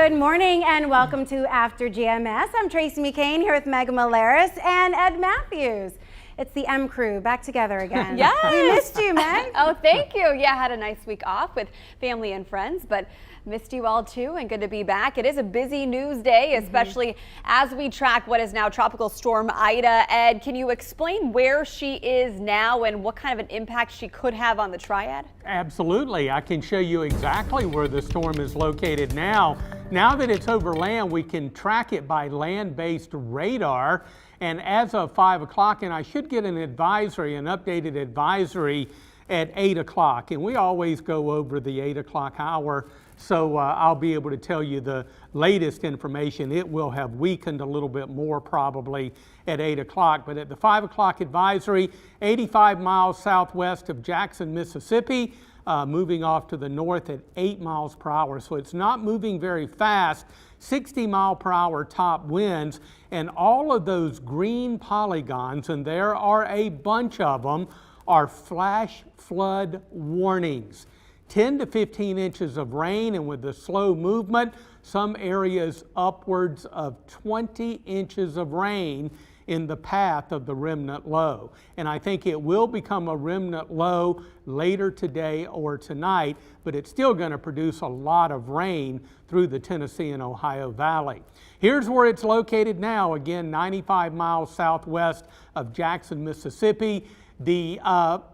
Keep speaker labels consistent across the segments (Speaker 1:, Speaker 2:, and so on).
Speaker 1: Good morning and welcome to After GMS. I'm Tracy McCain here with Megan Malaris and Ed Matthews. It's the M crew back together again.
Speaker 2: Yes.
Speaker 1: We missed you, Meg.
Speaker 2: Oh, thank you. Yeah, I had a nice week off with family and friends, but missed you all too, and good to be back. It is a busy news day, especially as we track what is now Tropical Storm Ida. Ed, can you explain where she is now and what kind of an impact she could have on the Triad?
Speaker 3: Absolutely. I can show you exactly where the storm is located now. Now that it's over land, we can track it by land-based radar. And as of 5 o'clock, and I should get an advisory, an updated advisory at 8 o'clock. And we always go over the 8 o'clock hour. So I'll be able to tell you the latest information. It will have weakened a little bit more probably at 8 o'clock. But at the 5 o'clock advisory, 85 miles southwest of Jackson, Mississippi, moving off to the north at 8 miles per hour. So it's not moving very fast, 60 mile per hour top winds. And all of those green polygons, and there are a bunch of them, are flash flood warnings. 10 to 15 inches of rain, and with the slow movement, some areas upwards of 20 inches of rain in the path of the remnant low. And I think it will become a remnant low later today or tonight, but it's still going to produce a lot of rain through the Tennessee and Ohio Valley. Here's where it's located now, again 95 miles southwest of Jackson, Mississippi. The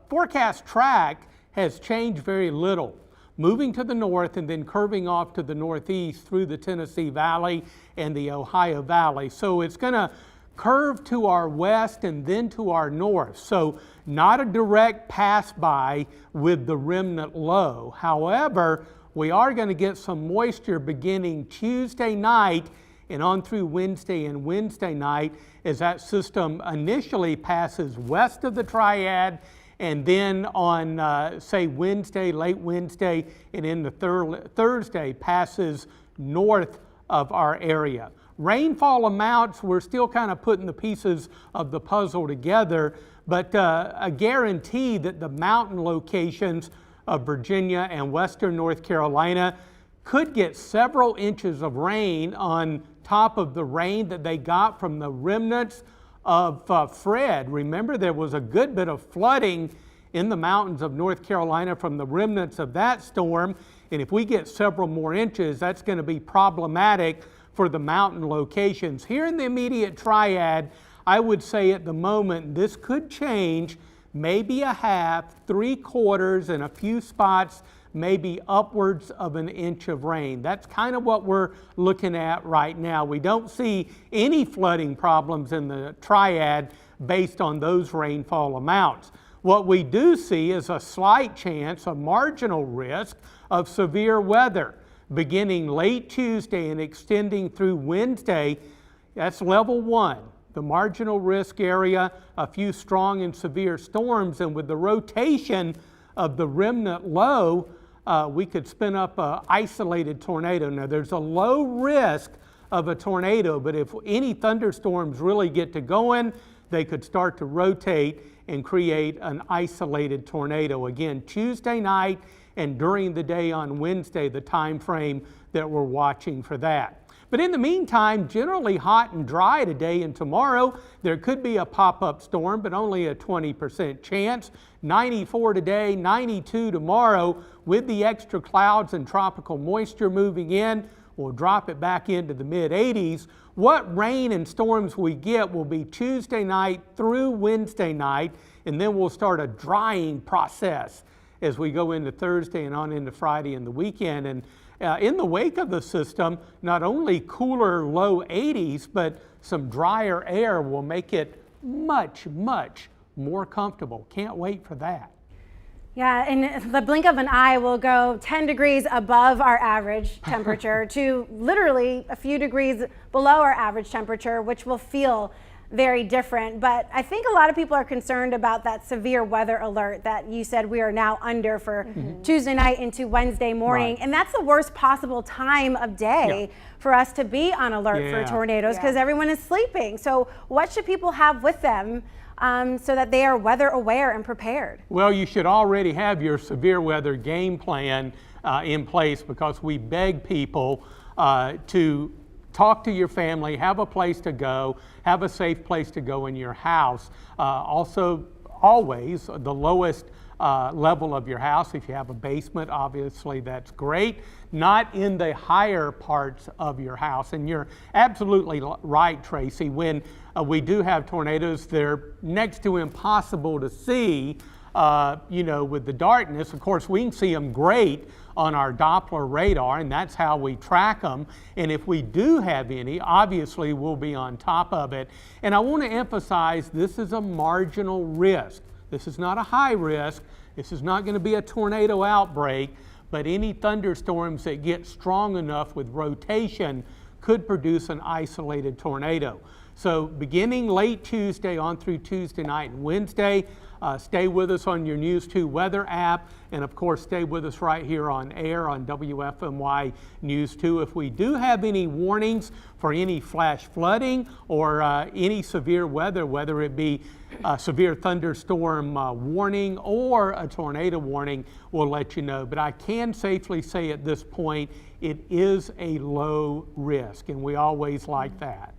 Speaker 3: forecast track has changed very little, moving to the north and then curving off to the northeast through the Tennessee Valley and the Ohio Valley. So it's going to curve to our west and then to our north. So not a direct pass by with the remnant low. However, we are going to get some moisture beginning Tuesday night and on through Wednesday and Wednesday night as that system initially passes west of the Triad, and then on, say, Wednesday, late Wednesday, and into Thursday, passes north of our area. Rainfall amounts, we're still kind of putting the pieces of the puzzle together, but a guarantee that the mountain locations of Virginia and western North Carolina could get several inches of rain on top of the rain that they got from the remnants of Fred. Remember, there was a good bit of flooding in the mountains of North Carolina from the remnants of that storm. And if we get several more inches, that's going to be problematic for the mountain locations. Here in the immediate Triad, I would say at the moment, this could change maybe a half, 3/4, and a few spots, maybe upwards of an inch of rain. That's kind of what we're looking at right now. We don't see any flooding problems in the Triad based on those rainfall amounts. What we do see is a slight chance, a marginal risk of severe weather beginning late Tuesday and extending through Wednesday. That's level 1. The marginal risk area, a few strong and severe storms, and with the rotation of the remnant low, we could spin up an isolated tornado. Now, there's a low risk of a tornado, but if any thunderstorms really get to going, they could start to rotate and create an isolated tornado. Again, Tuesday night and during the day on Wednesday, the time frame that we're watching for that. But in the meantime, generally hot and dry today and tomorrow. There could be a pop-up storm, but only a 20% chance. 94 today, 92 tomorrow. With the extra clouds and tropical moisture moving in, we'll drop it back into the mid-80s. What rain and storms we get will be Tuesday night through Wednesday night, and then we'll start a drying process as we go into Thursday and on into Friday and the weekend. And in the wake of the system, not only cooler low 80s, but some drier air will make it much, much more comfortable. Can't wait for that.
Speaker 1: Yeah, in the blink of an eye, we'll go 10 degrees above our average temperature to literally a few degrees below our average temperature, which will feel very different. But I think a lot of people are concerned about that severe weather alert that you said we are now under for Tuesday night into Wednesday morning. Right. And that's the worst possible time of day for us to be on alert for tornadoes because everyone is sleeping. So what should people have with them so that they are weather aware and prepared?
Speaker 3: Well, you should already have your severe weather game plan in place because we beg people to talk to your family, have a place to go, have a safe place to go in your house. Also, always the lowest level of your house. If you have a basement, obviously that's great. Not in the higher parts of your house. And you're absolutely right, Tracy. When we do have tornadoes, they're next to impossible to see, you know, with the darkness. Of course, we can see them great on our Doppler radar, and that's how we track them. And if we do have any, obviously we'll be on top of it. And I want to emphasize, this is a marginal risk. This is not a high risk. This is not going to be a tornado outbreak, but any thunderstorms that get strong enough with rotation could produce an isolated tornado. So beginning late Tuesday on through Tuesday night and Wednesday, stay with us on your News 2 weather app, and of course stay with us right here on air on WFMY News 2. If we do have any warnings for any flash flooding or any severe weather, whether it be a severe thunderstorm warning or a tornado warning, we'll let you know. But I can safely say at this point, it is a low risk, and we always like that.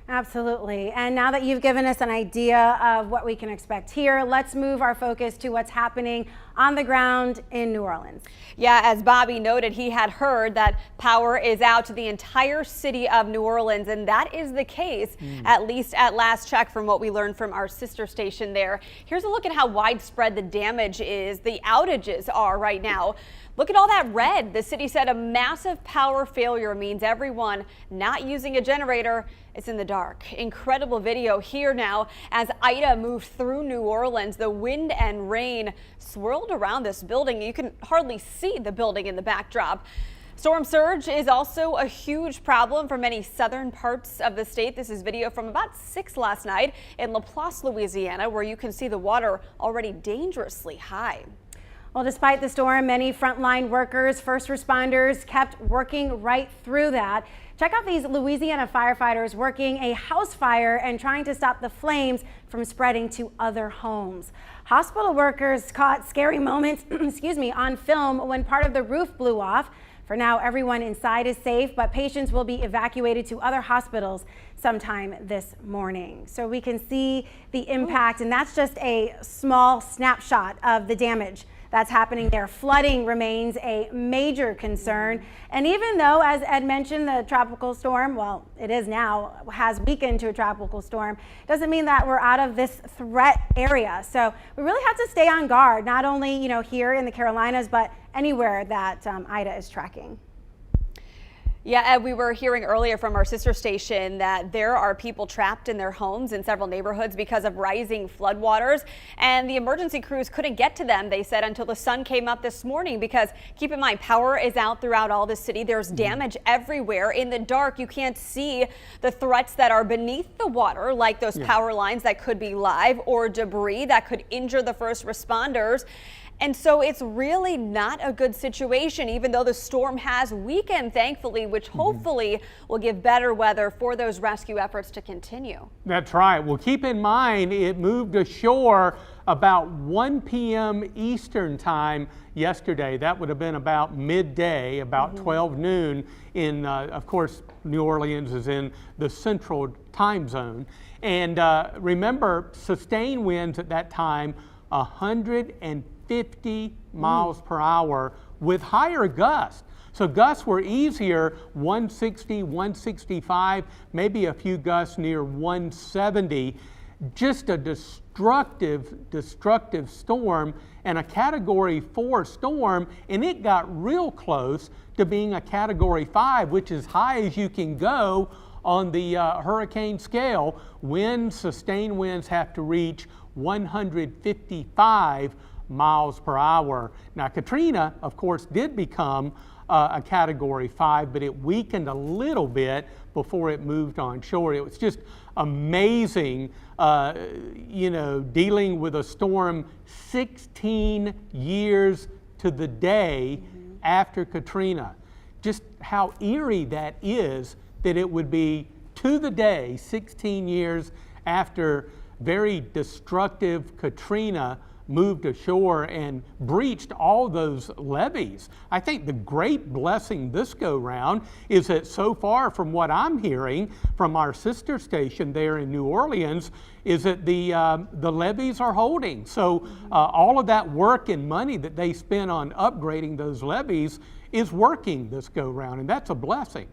Speaker 1: Absolutely. And now that you've given us an idea of what we can expect here, let's move our focus to what's happening on the ground in New Orleans.
Speaker 2: Yeah, as Bobby noted, he had heard that power is out to the entire city of New Orleans, and that is the case, at least at last check, from what we learned from our sister station there. Here's a look at how widespread the damage is, the outages are right now. Look at all that red. The city said a massive power failure means everyone not using a generator is in the dark. Incredible video here now as Ida moved through New Orleans. The wind and rain swirled around this building. You can hardly see the building in the backdrop. Storm surge is also a huge problem for many southern parts of the state. This is video from about 6 last night in Laplace, Louisiana, where you can see the water already dangerously high.
Speaker 1: Well, despite the storm, many frontline workers, first responders kept working right through that. Check out these Louisiana firefighters working a house fire and trying to stop the flames from spreading to other homes. Hospital workers caught scary moments, on film when part of the roof blew off. For now, everyone inside is safe, but patients will be evacuated to other hospitals sometime this morning. So we can see the impact, and that's just a small snapshot of the damage that's happening there. Flooding remains a major concern. And even though, as Ed mentioned, the tropical storm, well, it is now, has weakened to a tropical storm, doesn't mean that we're out of this threat area. So we really have to stay on guard, not only, here in the Carolinas, but anywhere that Ida is tracking.
Speaker 2: Yeah, Ed, we were hearing earlier from our sister station that there are people trapped in their homes in several neighborhoods because of rising floodwaters, and the emergency crews couldn't get to them, they said, until the sun came up this morning, because keep in mind, power is out throughout all the city. There's damage everywhere. In the dark, you can't see the threats that are beneath the water, like those power lines that could be live or debris that could injure the first responders. And so it's really not a good situation, even though the storm has weakened, thankfully, which hopefully will give better weather for those rescue efforts to continue.
Speaker 3: That's right. Well, keep in mind, it moved ashore about 1 p.m. Eastern time yesterday. That would have been about midday, about 12 noon in, of course, New Orleans is in the central time zone. And remember, sustained winds at that time, 150 miles per hour with higher gusts. So gusts were easier, 160, 165, maybe a few gusts near 170. Just a destructive storm, and a Category 4 storm, and it got real close to being a Category 5, which is high as you can go on the hurricane scale. Sustained winds have to reach 155 miles per hour. Now, Katrina, of course, did become a Category 5, but it weakened a little bit before it moved on shore. It was just amazing, dealing with a storm 16 years to the day after Katrina. Just how eerie that is, that it would be to the day, 16 years after very destructive Katrina moved ashore and breached all those levees. I think the great blessing this go round is that so far from what I'm hearing from our sister station there in New Orleans is that the levees are holding. So all of that work and money that they spent on upgrading those levees is working this go round, and that's a blessing.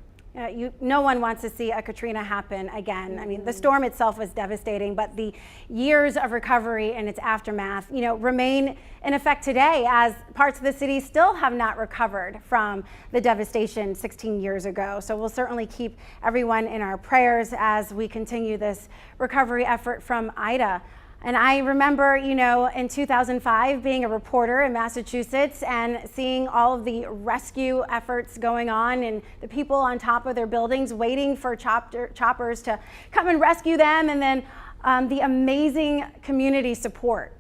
Speaker 1: No one wants to see a Katrina happen again. I mean, the storm itself was devastating, but the years of recovery and its aftermath, remain in effect today, as parts of the city still have not recovered from the devastation 16 years ago. So we'll certainly keep everyone in our prayers as we continue this recovery effort from Ida. And I remember, in 2005 being a reporter in Massachusetts and seeing all of the rescue efforts going on and the people on top of their buildings waiting for choppers to come and rescue them. And then the amazing community support,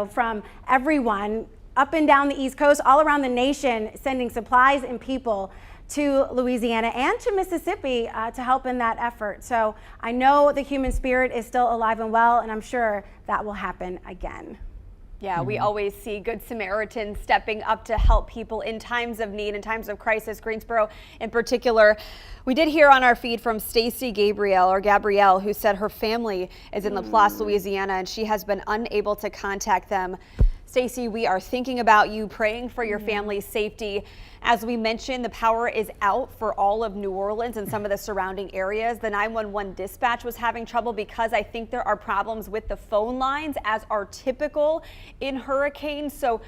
Speaker 1: from everyone up and down the East Coast, all around the nation, sending supplies and people to Louisiana and to Mississippi to help in that effort. So I know the human spirit is still alive and well, and I'm sure that will happen again.
Speaker 2: Yeah, we always see Good Samaritans stepping up to help people in times of need, in times of crisis. Greensboro in particular. We did hear on our feed from Stacy Gabrielle, who said her family is in Laplace, Louisiana, and she has been unable to contact them. Stacy, we are thinking about you, praying for your family's safety. As we mentioned, the power is out for all of New Orleans and some of the surrounding areas. The 911 dispatch was having trouble because I think there are problems with the phone lines, as are typical in hurricanes. So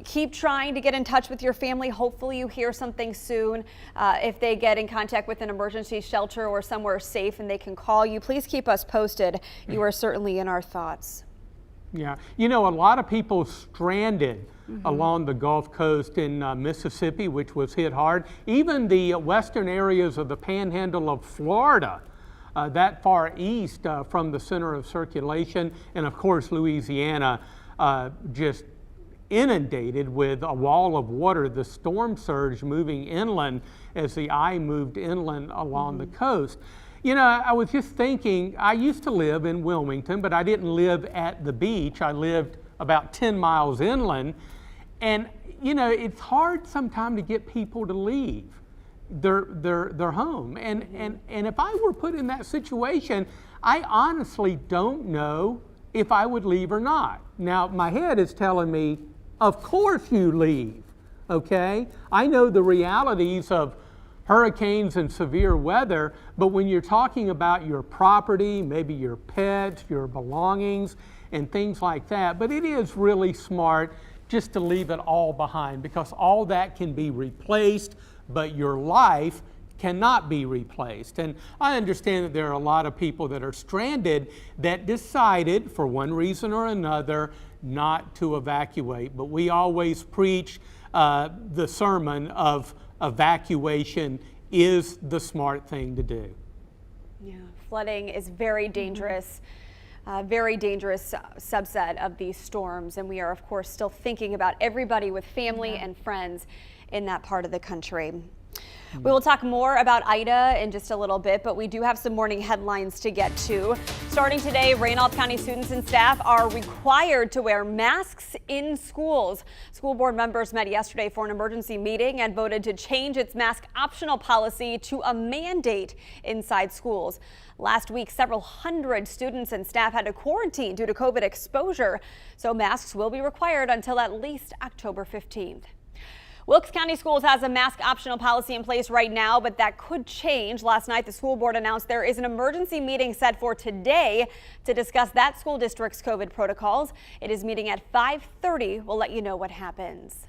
Speaker 2: keep trying to get in touch with your family. Hopefully you hear something soon. If they get in contact with an emergency shelter or somewhere safe and they can call you, please keep us posted. You are certainly in our thoughts.
Speaker 3: Yeah, a lot of people stranded along the Gulf Coast in Mississippi, which was hit hard. Even the western areas of the panhandle of Florida, that far east from the center of circulation, and of course Louisiana, just inundated with a wall of water, the storm surge moving inland as the eye moved inland along the coast. I was just thinking, I used to live in Wilmington, but I didn't live at the beach. I lived about 10 miles inland. And, it's hard sometimes to get people to leave their home. And if I were put in that situation, I honestly don't know if I would leave or not. Now, my head is telling me, of course you leave, okay? I know the realities of hurricanes and severe weather, but when you're talking about your property, maybe your pets, your belongings, and things like that, but it is really smart just to leave it all behind, because all that can be replaced, but your life cannot be replaced. And I understand that there are a lot of people that are stranded that decided, for one reason or another, not to evacuate. But we always preach the sermon of evacuation is the smart thing to do.
Speaker 2: Yeah, flooding is very dangerous. Very dangerous subset of these storms, and we are of course still thinking about everybody with family and friends in that part of the country. We will talk more about Ida in just a little bit, but we do have some morning headlines to get to. Starting today, Randolph County students and staff are required to wear masks in schools. School board members met yesterday for an emergency meeting and voted to change its mask optional policy to a mandate inside schools. Last week, several hundred students and staff had to quarantine due to COVID exposure, so masks will be required until at least October 15th. Wilkes County Schools has a mask optional policy in place right now, but that could change. Last night, the school board announced there is an emergency meeting set for today to discuss that school district's COVID protocols. It is meeting at 5:30. We'll let you know what happens.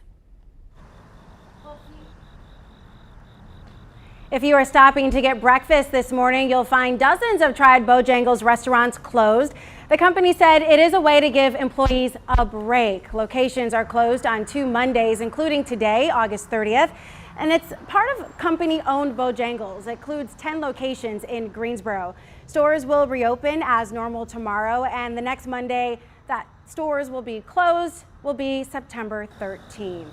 Speaker 1: If you are stopping to get breakfast this morning, you'll find dozens of Triad BOJANGLES restaurants closed. The company said it is a way to give employees a break. Locations are closed on 2 Mondays, including today, August 30th. And it's part of company-owned BOJANGLES. It includes 10 locations in Greensboro. Stores will reopen as normal tomorrow, and the next Monday that stores will be closed will be September 13th.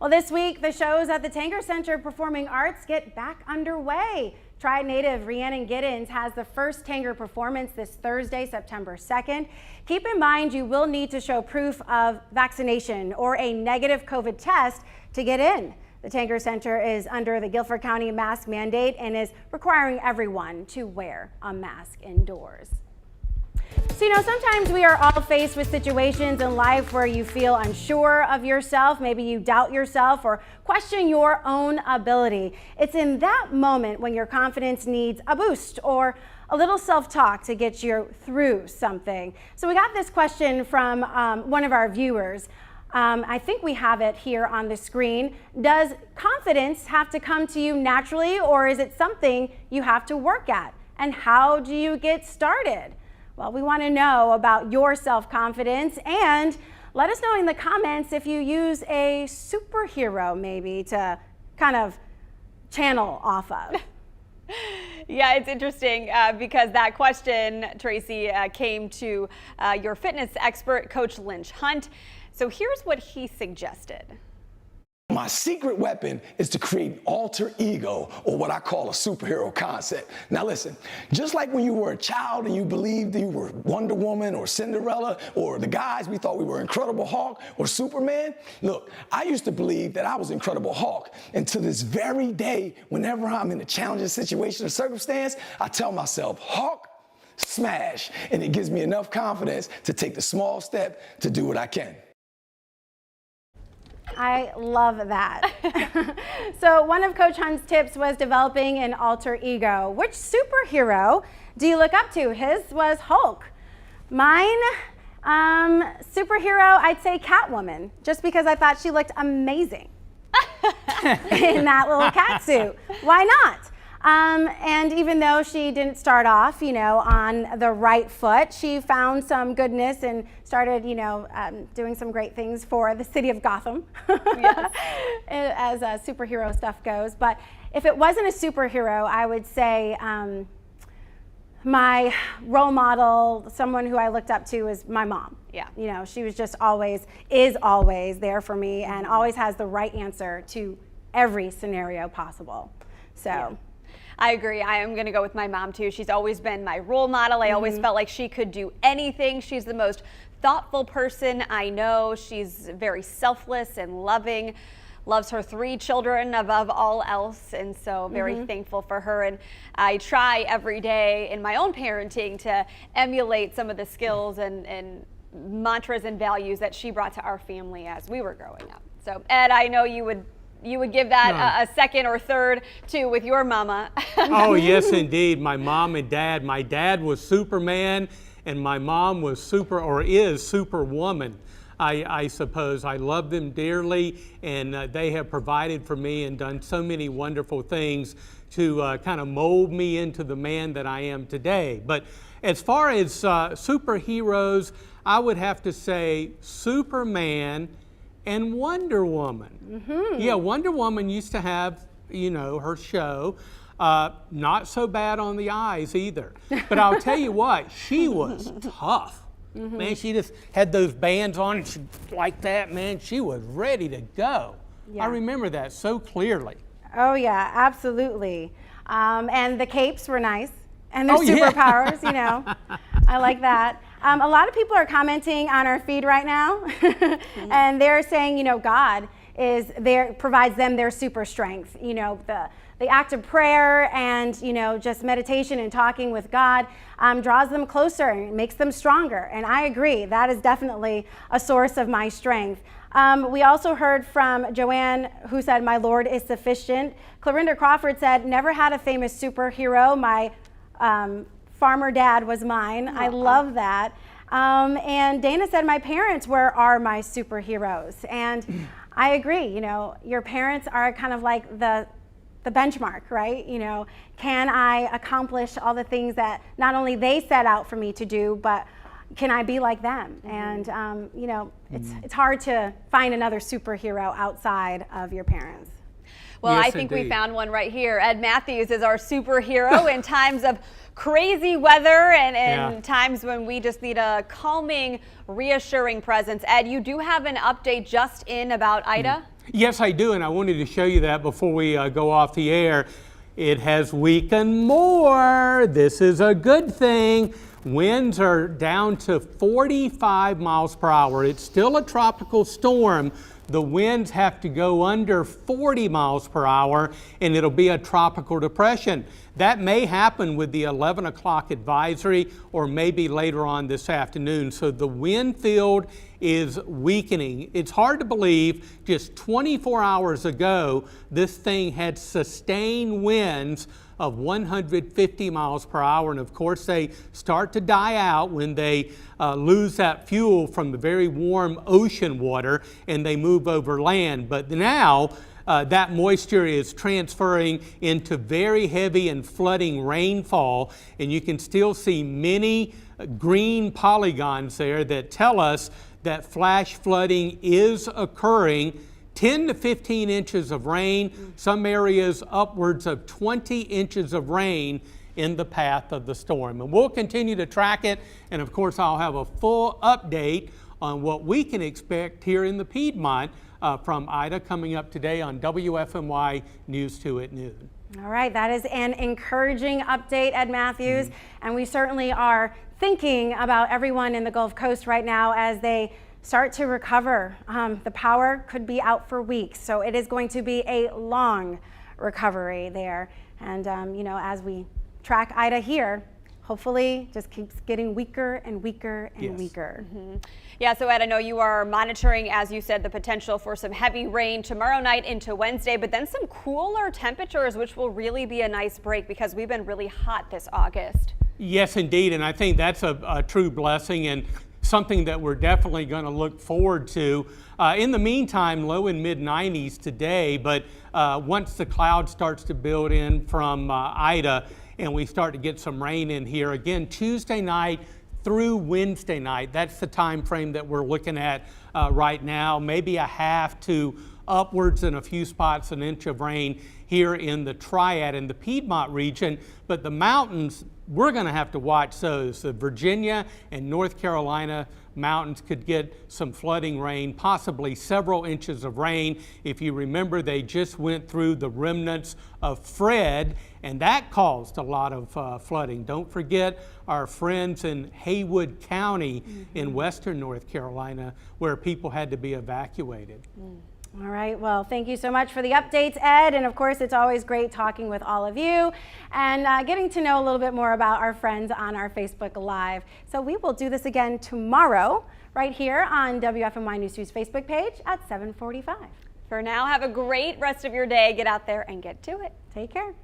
Speaker 1: Well, this week, the shows at the Tanger Center Performing Arts get back underway. Triad native Rhiannon GIDOENS has the first TANGER performance this Thursday, September 2nd. Keep in mind you will need to show proof of vaccination or a negative COVID test to get in. The TANGER Center is under the Guilford County mask mandate and is requiring everyone to wear a mask indoors. So, sometimes we are all faced with situations in life where you feel unsure of yourself, maybe you doubt yourself or question your own ability. It's in that moment when your confidence needs a boost or a little self-talk to get you through something. So we got this question from one of our viewers. I think we have it here on the screen. Does confidence have to come to you naturally, or is it something you have to work at? And how do you get started? Well, we want to know about your self-confidence, and let us know in the comments if you use a superhero maybe to kind of channel off of.
Speaker 2: Yeah, it's interesting because that question, Tracy, came to your fitness expert, Coach Lynch Hunt. So here's what he suggested.
Speaker 4: My secret weapon is to create alter ego, or what I call a superhero concept. Now listen, just like when you were a child and you believed you were Wonder Woman or Cinderella, or the guys we thought we were Incredible Hulk or Superman, look, I used to believe that I was Incredible Hulk. And to this very day, whenever I'm in a challenging situation or circumstance, I tell myself, Hulk, smash. And it gives me enough confidence to take the small step to do what I can.
Speaker 1: I love that. So one of Coach Hunt's tips was developing an alter ego. Which superhero do you look up to? His was Hulk. Mine, superhero, I'd say Catwoman, just because I thought she looked amazing in that little cat suit. Why not? And even though she didn't start off, on the right foot, she found some goodness and started, doing some great things for the city of Gotham, yes. As superhero stuff goes. But if it wasn't a superhero, I would say my role model, someone who I looked up to, is my mom. Yeah. She was just is always there for me and always has the right answer to every scenario possible. So.
Speaker 2: Yeah. I agree. I am going to go with my mom too. She's always been my role model. I always felt like she could do anything. She's the most thoughtful person I know. She's very selfless and loving, loves her 3 children above all else. And so very thankful for her. And I try every day in my own parenting to emulate some of the skills and mantras and values that she brought to our family as we were growing up. So Ed, I know you would give that a second or third too with your mama.
Speaker 3: Oh yes, indeed. My mom and dad. My dad was Superman, and my mom was is Superwoman. I suppose. I love them dearly, and they have provided for me and done so many wonderful things to kind of mold me into the man that I am today. But as far as superheroes, I would have to say Superman and Wonder Woman. Yeah, Wonder Woman used to have, her show. Not so bad on the eyes either. But I'll tell you what, she was tough. Man, she just had those bands on and she, like that, man, she was ready to go. Yeah. I remember that so clearly.
Speaker 1: Oh yeah, absolutely. And the capes were nice. And their superpowers, I like that. A lot of people are commenting on our feed right now, and they're saying, God provides them their super strength. The act of prayer and, just meditation and talking with God draws them closer and makes them stronger. And I agree, that is definitely a source of my strength. We also heard from Joanne, who said, my Lord is sufficient. Clarinda Crawford said, never had a famous superhero. My farmer dad was mine. I love that. And Dana said my parents are my superheroes. And I agree, your parents are kind of like the benchmark, right? Can I accomplish all the things that not only they set out for me to do, but can I be like them? And it's hard to find another superhero outside of your parents.
Speaker 2: Well,
Speaker 3: yes,
Speaker 2: I think
Speaker 3: indeed.
Speaker 2: we found one right here. Ed Matthews is our superhero in times of crazy weather and times when we just need a calming, reassuring presence. Ed, you do have an update just in about Ida?
Speaker 3: Yes, I do, and I wanted to show you that before we go off the air. It has weakened more. This is a good thing. Winds are down to 45 miles per hour. It's still a tropical storm. The winds have to go under 40 miles per hour and it'll be a tropical depression. That may happen with the 11 o'clock advisory or maybe later on this afternoon. So the wind field is weakening. It's hard to believe just 24 hours ago this thing had sustained winds of 150 miles per hour. And of course they start to die out when they lose that fuel from the very warm ocean water and they move over land. But now that moisture is transferring into very heavy and flooding rainfall, and you can still see many green polygons there that tell us that flash flooding is occurring. 10 to 15 inches of rain, some areas upwards of 20 inches of rain in the path of the storm. And we'll continue to track it, and of course I'll have a full update on what we can expect here in the Piedmont from Ida coming up today on WFMY News 2 at noon.
Speaker 1: All right, that is an encouraging update, Ed Matthews, and we certainly are thinking about everyone in the Gulf Coast right now as they start to recover. The power could be out for weeks, so it is going to be a long recovery there. And you know, as we track Ida here, hopefully just keeps getting weaker and weaker and weaker.
Speaker 2: Yeah, so Ed, I know you are monitoring, as you said, the potential for some heavy rain tomorrow night into Wednesday, but then some cooler temperatures, which will really be a nice break because we've been really hot this August.
Speaker 3: Yes, indeed, and I think that's a true blessing and something that we're definitely going to look forward to. In the meantime, low and mid 90s today, but once the cloud starts to build in from Ida and we start to get some rain in here, again, Tuesday night through Wednesday night, that's the time frame that we're looking at right now, maybe a half to upwards in a few spots an inch of rain here in the Triad and the Piedmont region, but the mountains, we're going to have to watch those. The Virginia and North Carolina mountains could get some flooding rain, possibly several inches of rain. If you remember, they just went through the remnants of Fred, and that caused a lot of flooding. Don't forget our friends in Haywood County in western North Carolina, where people had to be evacuated.
Speaker 1: All right, well, thank you so much for the updates, Ed. And of course, it's always great talking with all of you and getting to know a little bit more about our friends on our Facebook Live. So we will do this again tomorrow, right here on WFMY News 2's Facebook page at 7:45.
Speaker 2: For now, have a great rest of your day. Get out there and get to it.
Speaker 1: Take care.